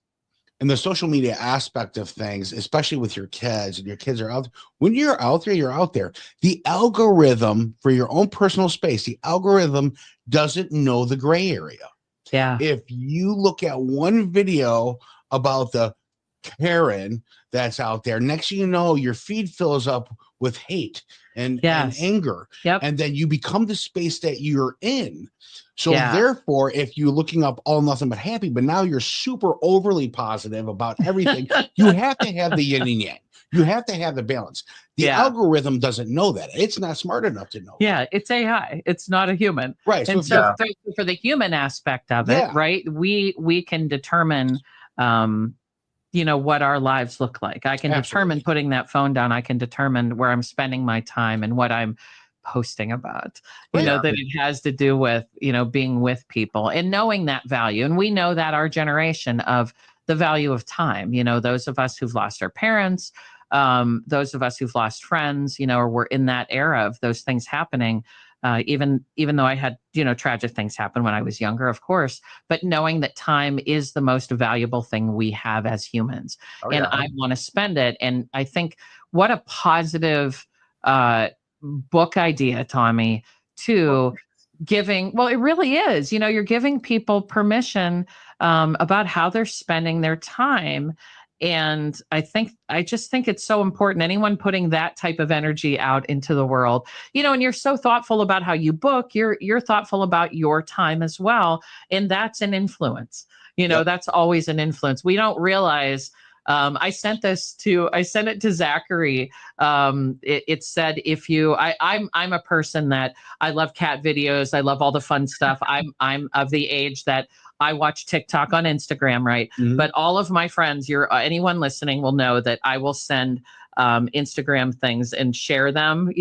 in the social media aspect of things, especially with your kids, and your kids are out there. When you're out there, you're out there. The algorithm for your own personal space, the algorithm doesn't know the gray area. Yeah. If you look at one video about the Karen that's out there, next thing you know, your feed fills up with hate and anger. Yep. And then you become the space that you're in. So therefore, if you're looking up all nothing but happy, but now you're super overly positive about everything, you have to have the yin and yang. You have to have the balance. The algorithm doesn't know that. It's not smart enough to know. Yeah, it's AI. It's not a human. Right. And so for the human aspect of it, right, we can determine what our lives look like. I can determine putting that phone down. I can determine where I'm spending my time and what I'm posting about, that it has to do with, being with people and knowing that value. And we know that our generation of the value of time, those of us who've lost our parents, those of us who've lost friends, or we're in that era of those things happening. Even though I had, tragic things happen when I was younger, of course, but knowing that time is the most valuable thing we have as humans. I want to spend it. And I think what a positive book idea, Tommy, to giving, well, it really is, you're giving people permission about how they're spending their time. And I just think it's so important. Anyone putting that type of energy out into the world, and you're so thoughtful about how you book, you're thoughtful about your time as well. And that's an influence, that's always an influence. We don't realize, I sent it to Zachary. It said, I'm a person that I love cat videos. I love all the fun stuff. I'm of the age that I watch TikTok on Instagram, right? Mm-hmm. But all of my friends, anyone listening will know that I will send Instagram things and share them,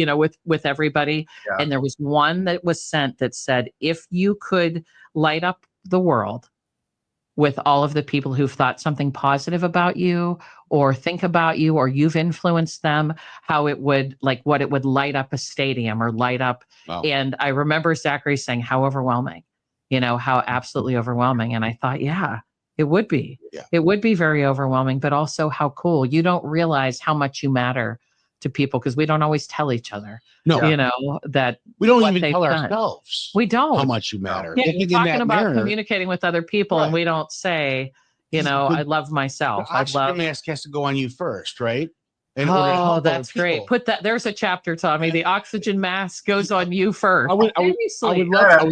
with everybody. Yeah. And there was one that was sent that said, if you could light up the world with all of the people who've thought something positive about you or think about you, or you've influenced them, how it would, what it would light up a stadium or light up. Wow. And I remember Zachary saying how overwhelming, how absolutely overwhelming. And I thought, it would be. Yeah. It would be very overwhelming, but also how cool. You don't realize how much you matter to people because we don't always tell each other. No, that we don't even tell ourselves. We don't how much you matter. Yeah, you're talking about communicating with other people, and we don't say, I love myself. The oxygen mask has to go on you first, right? That's great. Put that. There's a chapter, Tommy. The oxygen mask goes on you first. I would love.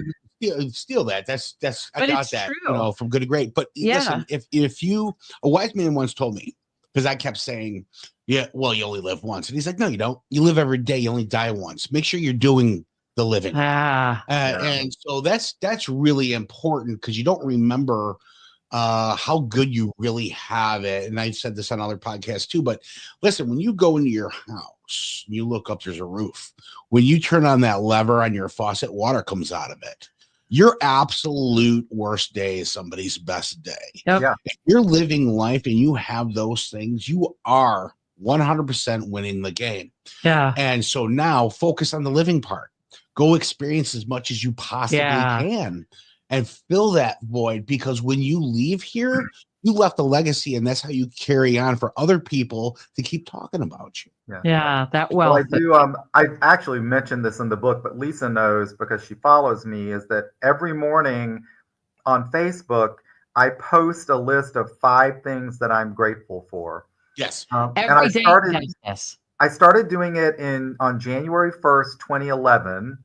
Steal that. That's I got that. True. From good to great. But listen, if you, a wise man once told me, because I kept saying, you only live once, and he's like, no, you don't. You live every day. You only die once. Make sure you're doing the living. And so that's really important because you don't remember how good you really have it. And I've said this on other podcasts too. But listen, when you go into your house, you look up, there's a roof. When you turn on that lever on your faucet, water comes out of it. Your absolute worst day is somebody's best day. Yep. Yeah. If you're living life and you have those things, you are 100% winning the game. Yeah. And so now focus on the living part. Go experience as much as you possibly can and fill that void, because when you leave here, you left a legacy, and that's how you carry on for other people to keep talking about you. Yeah, that Well, I wealth. do. I actually mentioned this in the book, but Lisa knows because she follows me. Is that every morning on Facebook, I post a list of 5 things that I'm grateful for. Yes. And Every day does this. I started doing it on January 1st, 2011,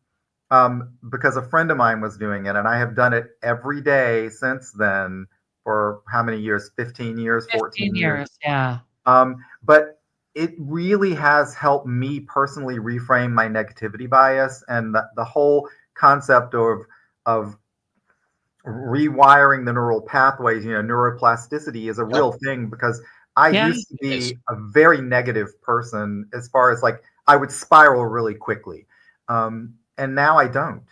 because a friend of mine was doing it, and I have done it every day since then for how many years? 15 years, 14 years. Yeah. But it really has helped me personally reframe my negativity bias, and the whole concept of rewiring the neural pathways, neuroplasticity is a real thing, because I used to be a very negative person as far as like I would spiral really quickly. And now I don't.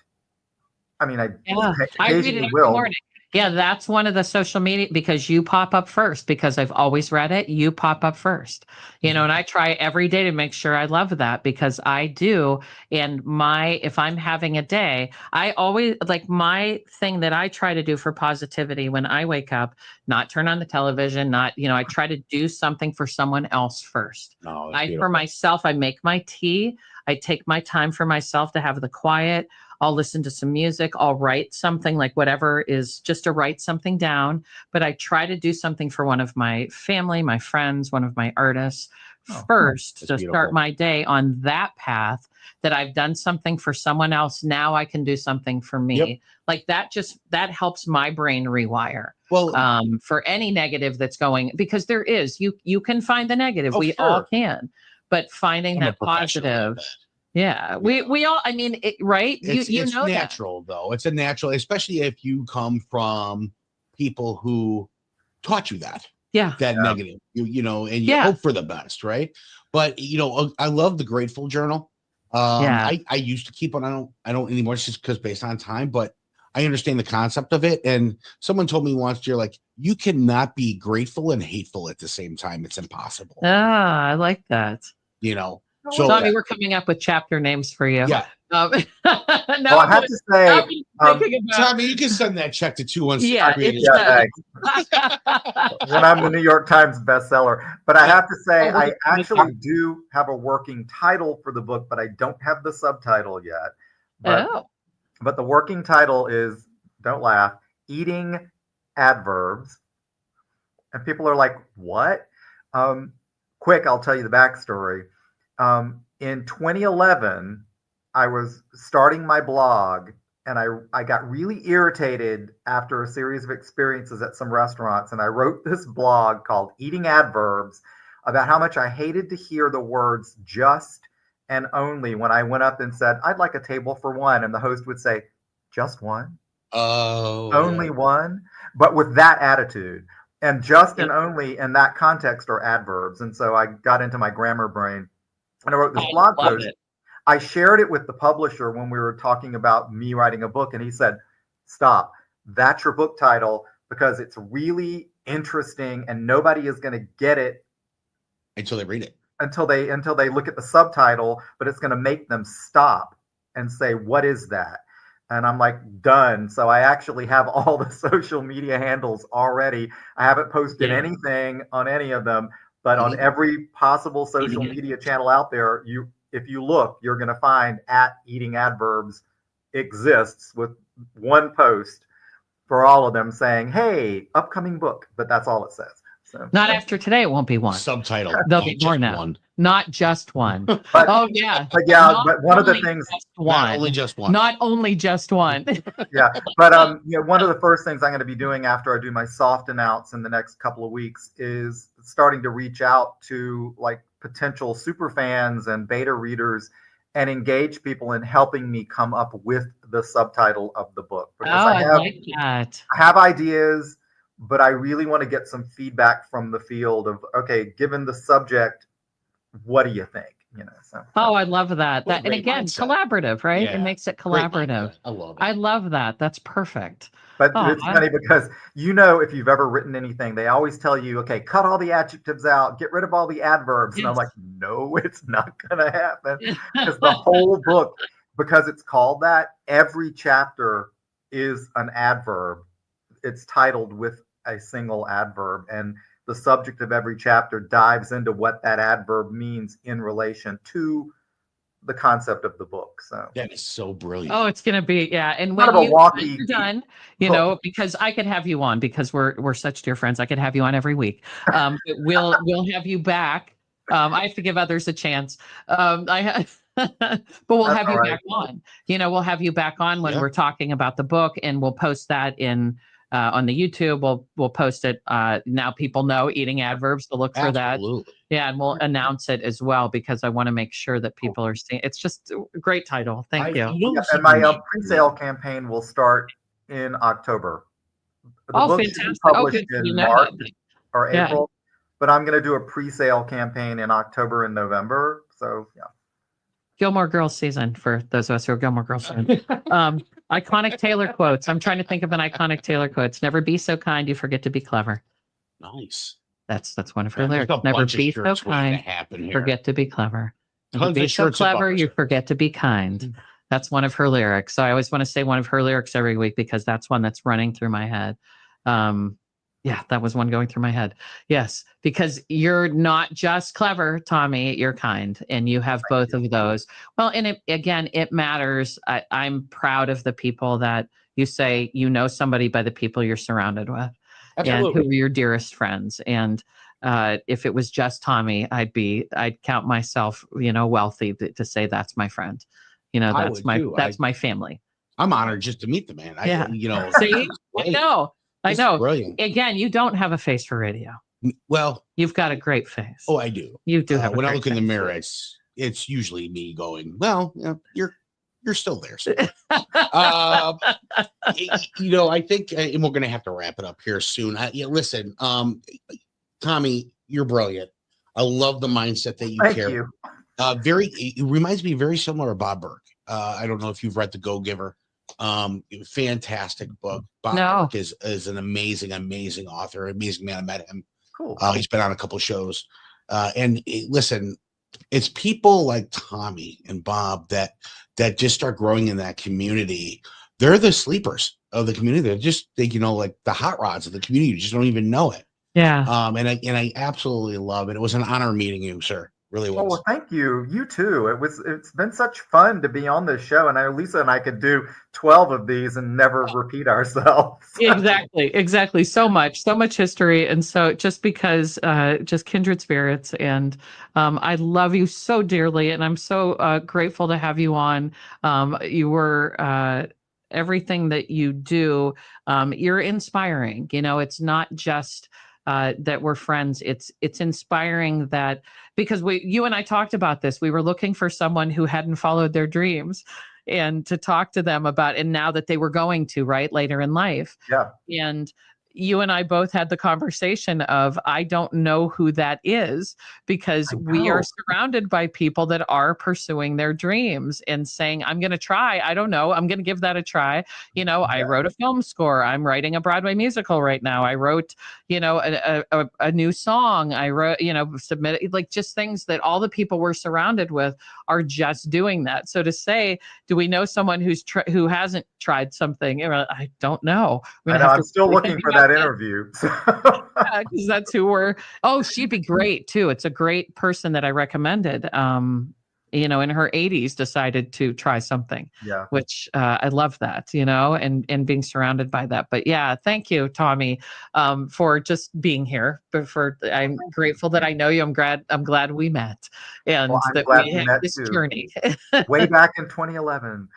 I mean, I read it every morning. Yeah, that's one of the social media, because you pop up first, because I've always read it. You pop up first, and I try every day to make sure I love that, because I do. And if I'm having a day, I always like my thing that I try to do for positivity when I wake up, not turn on the television, I try to do something for someone else first. For myself, I make my tea. I take my time for myself to have the quiet. I'll listen to some music. I'll write something, like whatever is just to write something down. But I try to do something for one of my family, my friends, one of my artists first to start my day on that path, that I've done something for someone else. Now I can do something for me. Yep. Like that helps my brain rewire. Well, for any negative that's going, because there is, you can find the negative. We all can, but finding that positive. Yeah, we all, I mean, right? It's know natural, though. It's a natural, especially if you come from people who taught you that. Negative, and you hope for the best, right? But I love the Grateful Journal. I used to keep one. I don't anymore, just because based on time, but I understand the concept of it. And someone told me once, you're like, you cannot be grateful and hateful at the same time. It's impossible. I like that. So Tommy, we're coming up with chapter names for you. Yeah. Well, I have to say, Tommy, you can send that check to 216. Thanks. When I'm the New York Times bestseller. But I have to say, I actually do have a working title for the book, but I don't have the subtitle yet. But the working title is, don't laugh, Eating Adverbs. And people are like, what? Quick, I'll tell you the backstory. In 2011, I was starting my blog, and I got really irritated after a series of experiences at some restaurants. And I wrote this blog called Eating Adverbs about how much I hated to hear the words just and only when I went up and said, I'd like a table for one. And the host would say, just one? Only one? But with that attitude. And just and only in that context are adverbs. And so I got into my grammar brain. And I wrote this blog post. I shared it with the publisher when we were talking about me writing a book. And he said, stop. That's your book title, because it's really interesting and nobody is going to get it until they read it. Until they look at the subtitle, but it's going to make them stop and say, what is that? And I'm like, done. So I actually have all the social media handles already. I haven't posted anything on any of them. But on every possible social media channel out there, if you look, you're going to find @Eating Adverbs exists with one post for all of them saying, hey, upcoming book. But that's all it says. So not after today, it won't be one. Subtitle. There'll be more now. Not just one. But but one of the things, not only just one. Not only just one. But one of the first things I'm going to be doing after I do my soft announce in the next couple of weeks is starting to reach out to like potential super fans and beta readers and engage people in helping me come up with the subtitle of the book. Because I like that. I have ideas, but I really want to get some feedback from the field of, okay, given the subject, what do you think? I love that. And again, collaborative, right? Yeah. It makes it collaborative. I love it. I love that. That's perfect. But it's funny because, if you've ever written anything, they always tell you, okay, cut all the adjectives out, get rid of all the adverbs. Yes. And I'm like, no, it's not going to happen. Because the whole book, because it's called that, every chapter is an adverb. It's titled with a single adverb, and the subject of every chapter dives into what that adverb means in relation to the concept of the book. So That is so brilliant. Oh, it's gonna be, yeah. And Kind when of a walkie you're done, book. because I could have you on because we're such dear friends. I could have you on every week. But we'll have you back. I have to give others a chance. But we'll That's have all you right. back on. We'll have you back on when Yeah. we're talking about the book, and we'll post that in on the YouTube. We'll post it. Now people know Eating Adverbs to look for that. Absolutely. Yeah, and we'll announce it as well because I want to make sure that people are seeing. It's just a great title. Thank you. You know Yeah, something and my that- pre-sale campaign will start in October. The Oh, book should be fantastic. Oh, published good. in You know March that. or Yeah. April, but I'm going to do a pre-sale campaign in October and November. So yeah. Gilmore Girls season for those of us who are Gilmore Girls fans. Iconic Taylor quotes. I'm trying to think of an iconic Taylor quotes. Never be so kind, you forget to be clever. Nice. That's one of her Man, there's lyrics. a Never bunch of be so shirts waiting to kind, happen here. forget to be clever. Never Tons be of so shirts and clever, buttons. you forget to be kind. That's one of her lyrics. So I always want to say one of her lyrics every week because that's one that's running through my head. Yeah, that was one going through my head. Yes, because you're not just clever, Tommy, you're kind, and you have both of those. Well, and it matters. I'm proud of the people that you say somebody by the people you're surrounded with and Absolutely. who are your dearest friends. And if it was just Tommy, I'd count myself, wealthy to say that's my friend. I would too. That's my family. I'm honored just to meet the man. Yeah. You See, I know. This is brilliant. Again, you don't have a face for radio. Well, You've got a great face. oh, I do. You do have. When I a look great in the face. mirror, it's usually me going, well, you're still there. So. I think, and we're going to have to wrap it up here soon. Listen, Tommy, you're brilliant. I love the mindset that you Thank carry. you. It reminds me very similar to Bob Burke. I don't know if you've read The Go-Giver. Fantastic book. Bob Burke is an amazing author, amazing man. I met him. Cool. He's been on a couple shows. Listen, it's people like Tommy and Bob that just start growing in that community. They're the sleepers of the community. They're just like the hot rods of the community. You just don't even know it. Yeah. And I absolutely love it. It was an honor meeting you, sir. Really was. Oh, well, thank you. You too. It's been such fun to be on this show, and I know Lisa and I could do 12 of these and never repeat ourselves. Exactly. So much history, and so just because just kindred spirits, and I love you so dearly, and I'm so grateful to have you on. You were everything that you do. You're inspiring. It's not just that we're friends. It's inspiring that because you and I talked about this. We were looking for someone who hadn't followed their dreams and to talk to them about, and now that they were going to, right, later in life. Yeah. And you and I both had the conversation of, I don't know who that is because we are surrounded by people that are pursuing their dreams and saying, I'm going to try. I don't know. I'm going to give that a try. I wrote a film score. I'm writing a Broadway musical right now. I wrote, a new song. I wrote, submitted, like just things that all the people we're surrounded with are just doing that. So to say, do we know someone who hasn't tried something? I don't know. I'm still looking for that interview. Yeah, because that's who she'd be great too. It's a great person that I recommended. In her 80s decided to try something. Yeah. Which I love that, and being surrounded by that. But yeah, thank you, Tommy, for just being here. I'm grateful that I know you. I'm glad we met, and that we had this journey. Way back in 2011.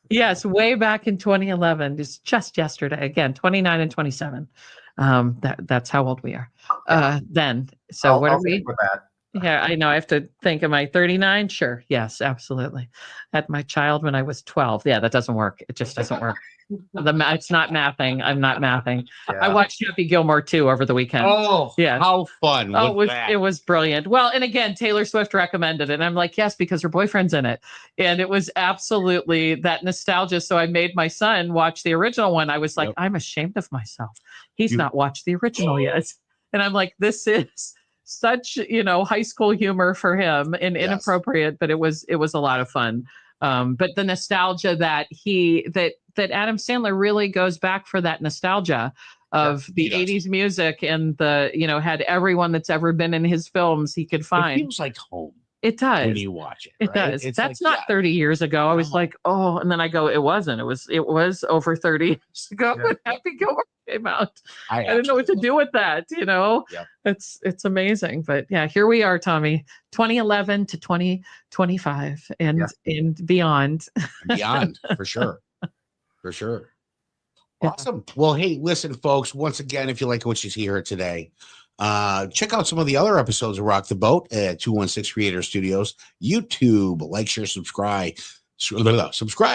Yes, way back in 2011, just yesterday. Again, 29 and 27. That's how old we are then. So what are we? With that. Yeah, I know. I have to think. Am I 39? Sure. Yes, absolutely. Had my child when I was 12. Yeah, that doesn't work. It just doesn't work. It's not mathing. I'm not mathing. Yeah. I watched Happy Gilmore 2 over the weekend. Oh, yeah. How fun. It was brilliant. Well, and again, Taylor Swift recommended it. And I'm like, yes, because her boyfriend's in it. And it was absolutely that nostalgia. So I made my son watch the original one. I was like, I'm ashamed of myself. He's not watched the original yet. And I'm like, this is such, high school humor for him and inappropriate, but it was a lot of fun. But the nostalgia that Adam Sandler really goes back for that nostalgia of he the does. 80s music, and had everyone that's ever been in his films he could It find. feels like home It does. when you watch it. It right? does. It's That's like, not 30 years ago. I was No. like, oh, and then I go, it wasn't. It was over 30 years ago Yeah. when Happy Gilmore came out. I I didn't know what to do with that. Yep. It's amazing. But yeah, here we are, Tommy, 2011 to 2025 and beyond. Beyond, for sure. For sure. Yeah. Awesome. Well, hey, listen, folks, once again, if you like what you see here today, check out some of the other episodes of Rock the Boat at 216 Creator Studios, YouTube, like, share, subscribe,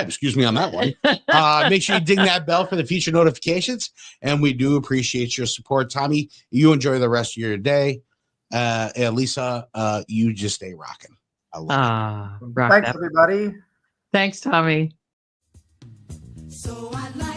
excuse me on that one. Make sure you ding that bell for the future notifications. And we do appreciate your support. Tommy, you enjoy the rest of your day. And Lisa, you just stay rocking. I love it. Rock Thanks, that. everybody. Thanks, Tommy. So I'd like